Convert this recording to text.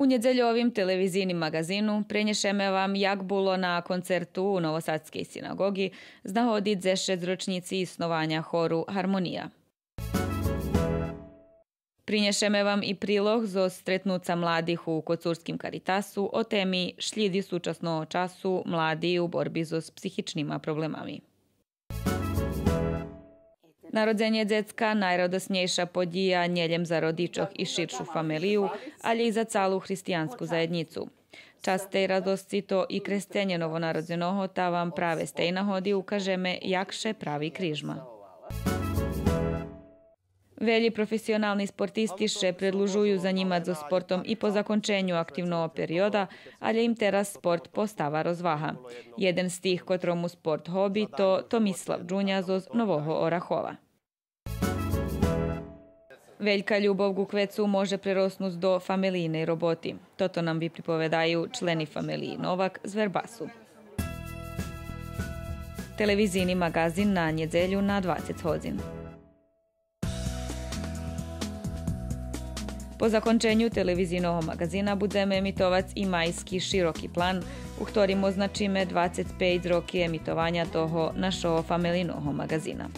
U njedzeljovim televizijnim magazinu prenješeme vam jak było na koncertu u Novosadskej sinagogi znahodit ze šestročnici isnovanja horu Harmonija. Prinješeme vam i prilog zo stretnuca mladih u Kocurskim Karitasu o temi šljidi sučasno času mladi u borbi zo s psihičnima problemami. Narodzenje dzecka najradosnejša podija njeljem za rodičoh i širšu familiju, ali i za calu hristijansku zajednicu. Čas tej radosci to i krescenje novonarodzenoho ta vam prave stej nahodi ukažeme jakše pravi križma. Velji profesionalni sportisti še predlužuju zanimati za sportom i po zakončenju aktivnog perioda, ali im teraz sport postava rozvaha. Jeden z tih, kotromu sport hobi, to Tomislav Džunja z Novoho Orahova. Veljka ljubov k kvecu može prerosnut do familijnej roboti. Toto nam vi pripovedaju členi familiji Novak z Verbasu. Televizijni magazin na njedzelju na 20 hodin. Po zakončenju televizijnog magazina budeme emitovac i majski široki plan, u ktorim označime 25 roki emitovanja toho našo familijnog magazina.